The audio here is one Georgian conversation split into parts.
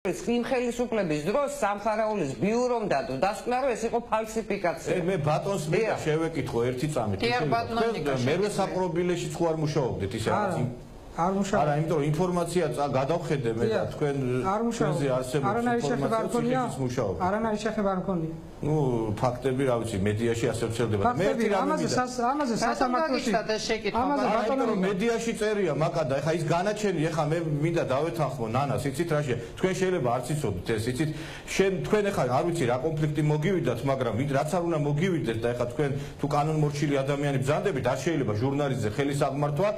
იმ ხელისუფლების დროს სამხარაულის ბიურომ დადო დასკვნა რომ ეს იყო ფალსიფიკაცია. მე ბატონს მინდა შევეკითხო ერთი წამით. მერვე საპრობილეში ხო არ მუშაობდეთ ისე რაღაც არ მუშაობ. არა, იმიტომ რომ ინფორმაცია გადავხედე მე და თქვენ თქვენზე არსებობს ინფორმაცია მუშაობ. არანაირი შეხება არ მქონია. ნუ ფაქტები რა ვიცი მედიაში ასე ვრცელდება. მე ამაზე სასამართლოში ამაზე მედიაში წერია მაკადა ეხა ის განაჩენი ეხა მე მინდა დავეთანხმო ნანას იცით რაშია თქვენ შეიძლება არ ციცოდით ეს იცით თქვენ ეხა არ ვიცი რა კონფლიქტი მოგივიდათ მაგრამ რაც არ უნდა მოგივიდეთ და ეხა თქვენ თუ კანონმორჩილი ადამიანი ბრძანდებით არ შეიძლება ჟურნალისტზე ხელის აღმართვა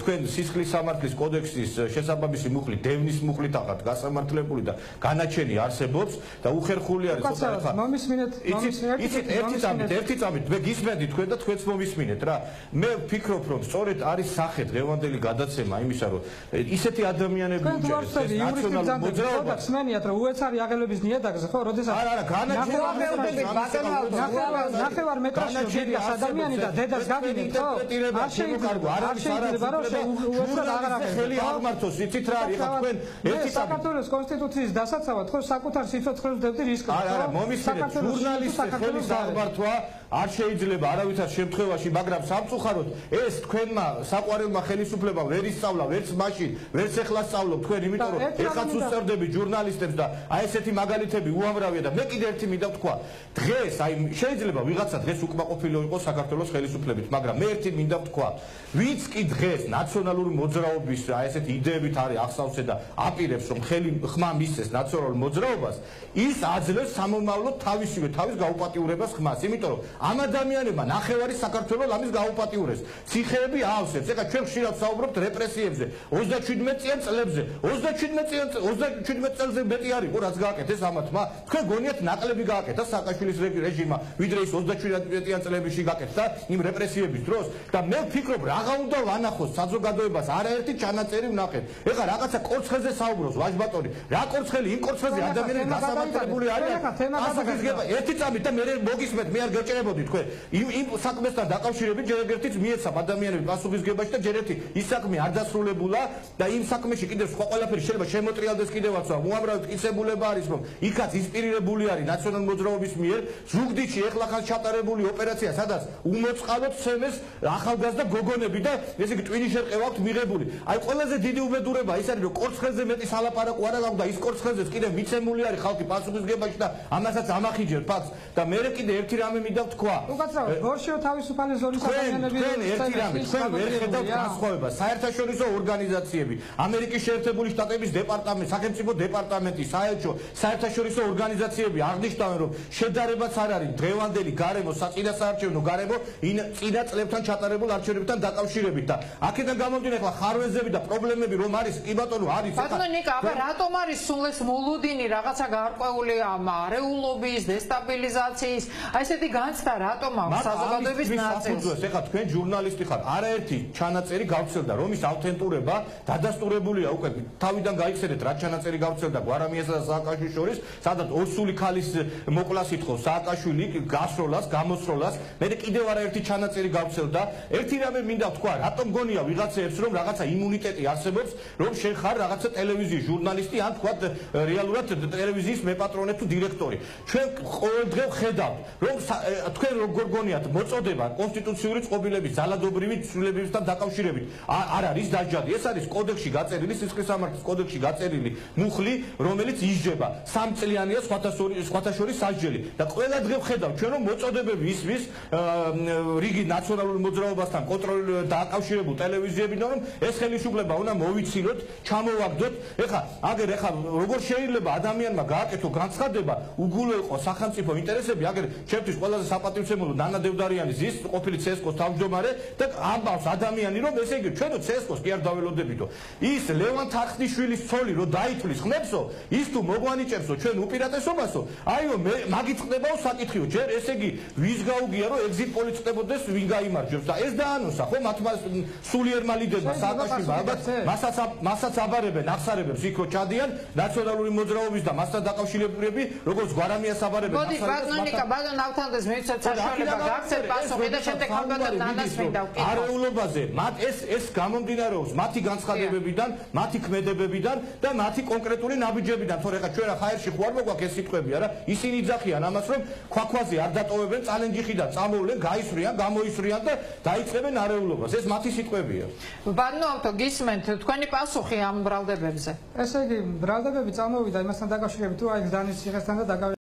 თქვენ სისხლის სამართლის კოდექსის შესაბამისი მუხლი დევნის მუხლით ახათ გასამართლებული და განაჩენი არსებობს და უხერხული არის ხოთა ეხა იცით ერთი წამით მე გისმენდი თქვენ და თქვენც მომისმინეთ რა მე ვფიქრობ რომ სწორედ არის სახე დღევანდელი გადაცემა იმისა რომ ისეთი ადამიანები უჭერთ ნაციონალურ მოძრაობას სმენიათ რომ უეცარი აღელვების ნიადაგზე ხო როდესაც არა განაჩენი ნახევარ მეტრში ჯერია ადამიანი და დედას გავინეთ ხო არ შეიძლება ხელი აღმართოს იცით რა არის ხა თქვენ ერთი საქართველოს კონსტიტუციის დასაცავად ხო საკუთარ სიცოცხლეს ვდებდი რისკს არა მომისმინეთ ჟურნალისტის ხელის აღმართვა არ შეიძლება არავითარ შემთხვევაში მაგრამ სამწუხაროდ ეს თქვენმა საყვარელმა ხელისუფლებამ ვერ ისწავლა ვერც მაშინ ვერც ეხლა სწავლობ თქვენ იმიტომ რომ ეხაც უსწრდები ჟურნალისტებს და აი ესეთი მაგალითები უამრავია და მე კიდე ერთი მინდა ვთქვა დღეს აი შეიძლება ვიღაცა დღეს უკმაყოფილო იყოს საქართველოს ხელისუფლებით მაგრამ მე ერთი მინდა ვთქვა ვინც კი დღეს ნაციონალური მოძრაობის აი ესეთი იდეებით არის ახსავსე და აპირებს რომ ხელი ხმა მისცეს ნაციონალურ მოძრაობას ის აძლევს სამომავლოდ თავისივე თავის გაუპატიურებას ხმას იმიტომ რომ ამ ადამიანებმა ნახევარი საქართველოს ამის გაუპატიურეს ციხეები აავსებს ეხლა ჩვენ ხშირად საუბრობთ რეპრესიებზე 37 წლებზე 27 წელზე მეტი არის ხო რაც გააკეთეს ამათმა თქვენ გონიათ ნაკლები გააკეთა სააკაშვილის რეჟიმმა ვიდრე ის 37 წლებში გააკეთა იმ რეპრესიების დროს და მე ვფიქრობ რაღა უნდა ვანახოს საზოგადოებას არაერთი ჩანაწერი ვნახეთ ეხლა რაღაცა კორცხელზე საუბრობს ვაჟბატონი რა კორცხელი იმ კორცხელზე ადამიანები გასამართლებული არიან ერთი წამით და მე მოგისმენთ მე არ გეჭერებოდი თქვენ იმ საქმესთან დაკავშირებით ჯერ ერთიც მიეცამ ადამიანები პასუხისგებაში და ჯერ ერთი ის საქმე არ დასრულებულა და იმ საქმეში კიდევ სხვა ყველაფერი შეიძლება შემოტრიალდეს კიდევაც უამრავი მტკიცებულება არის რომ იქაც ინსპირირებული არის ნაციონალურ მოძრაობის მიერ ზუგდიდში ეხლა ხან ჩატარებული ოპერაცია სადაც უმოწყალოდ სემეს ახალგაზრდა გოგონები და ესე იგი ტვინი შერყევავთ მიღებული აი ყველაზე დიდი უბედურება ის არის რომ კორცხელზე მეტი სალაპარაკო არ აქვს და ის კორცხელზეც კიდევ მიცემული არის ხალხი პასუხისგებაში და ამასაც ამახიჯებ ფაქტს და მე კიდე ერთი რამე მინდა ვთქვა უკაცრავად ბორშიო თავისუფალი ზონის ადამიანები ერთი რამე თქვენ ვერ ხედავთ განსხვავებას საერთაშორისო ორგანიზაციები ამერიკის შეერთებული შტატების დეპარტამენტი სახელმწიფო დეპარტამენტი საელჩო საერთაშორისო ორგანიზაციები აღნიშნავენ რომ შედარებაც არ არის დღევანდელი გარემო საწინასაარჩევნო გარემო წინა წლებთან ჩატარებულ არჩევნებთან დაკავშირებით და აქედან გამომდინარე ახლა ხარვეზები და პრობლემები რომ არის კი ბატონო არის ბატონო ნიკა აბა რატომ არის სულ ეს მოლოდინი რაღაცა გარკვეული ამ არეულობის დესტაბილიზაციის აი ესეთი განცდა რატომ აქვს საზოგადოების ნაწილს ეხლა თქვენ ჟურნალისტი ხარ არაერთი ჩანაწერი გავცელდა რომ ის ავთენტურება დადასტურებულია უკვე თავიდან გაიხსენეთ რა ჩანაწერი გავცელდა გვარამიასა და სააკაშვილის შორის სადაც ორსული ქალის მოკვლას ითხოვს სააკაშვილი გასროლას გამოსროლას მე კიდევ არაერთი ჩანაწერი გავცელდა ერთი რამე მინდა ვთქვა რატომ გონია ვიღაცებს რომ რაღაცა იმუნიტეტი არსებობს რომ შენ ხარ რაღაცა ტელევიზიის ჟურნალისტი ან თქვა რეალურად ტელევიზიის მეპატრონე თუ დირექტორი ჩვენ ყოველდღე ვხედავთ რომ თქვენ როგორ გონიათ მოწოდება კონსტიტუციური წყობილების ძალადობრივი ცვლილებებთან დაკავშირებით არ არის დაჯადი ეს არის კოდექსში გაწერილი სისხლის სამართლის კოდექსში გაწერილი მუხლი რომელიც ისჯება 3 წლიანია სხვათა შორის სასჯელი და ყველა დღე ვხედავთ ჩვენ რომ მოწოდებები ისმის რიგი ნაციონალურ მოძრაობასთან კონტროლ დაკავშირებულ ტელევიზიებიდან რომ ეს ხელისუფლება უნდა მოვიცინოთ ჩამოვაგდოთ ეხლა როგორ შეიძლება ადამიანმა გააკეთო განცხადება უგულო იყო სახელმწიფო ინტერესები აგერ ჩემთვის ყველაზე საპატივცემულო ნანა დევდარიანის ის ყოფილი ცესკოს თავმჯდომარე და ამბავს ადამიანი რომ ესე იგი ჩვენო ცესკოს კი არ დაველოდებითო ის ლევან თახტიშვილის ცოლი რომ დაითვლის ხმებსო ის თუ მოგვანიჭებსო ჩვენ უპირატესობასო აიო მე მაგით ხდებაო საკითხიო ჯერ ესე იგი ვის გაუგია რომ ეგზიტ პოლიც ხდებოდეს ვინ გაიმარჯვებს და ეს დაანონსა ხო მათმა სულიერმა ლიდერმა სააკაშვილმა ალბათ მასაც აბარებენ ახსარებებს იქ რო ჩადიან ნაციონალური მოძრაობის და მასთან დაკავშირებულები როგორც გვარამიას აბარებენ მოდი ბატონო ნიკა ბატონ ავთანდეს მივცე როდესაც საშუალება გაგცეთ პასუხი და შემდეგ ხალხთან ნანას მინდა ვკითხო. არეულობაზე მათ ეს გამომდინარეობს მათი განცხადებებიდან, მათი ქმედებებიდან და მათი კონკრეტული ნაბიჯებიდან. თორე ხა ჩვენ რა ხაერში ხوار მოგვაქვს ეს სიტყვები არა? ისინი იძახიან ამას რომ ქვაქვაზე არ დატოვებენ წალენჯიხიდან, წამოვლენ, გაისვრიან, გამოისვრიან და დაიწყებენ არეულობას. ეს მათი სიტყვებია. ბანო ავტო გისმენთ თქვენი პასუხი ამ ბრალდებებზე. ესე იგი ბრალდებები წამოვიდა იმასთან დაკავშირებით თუ აი გზანის ციხესთან და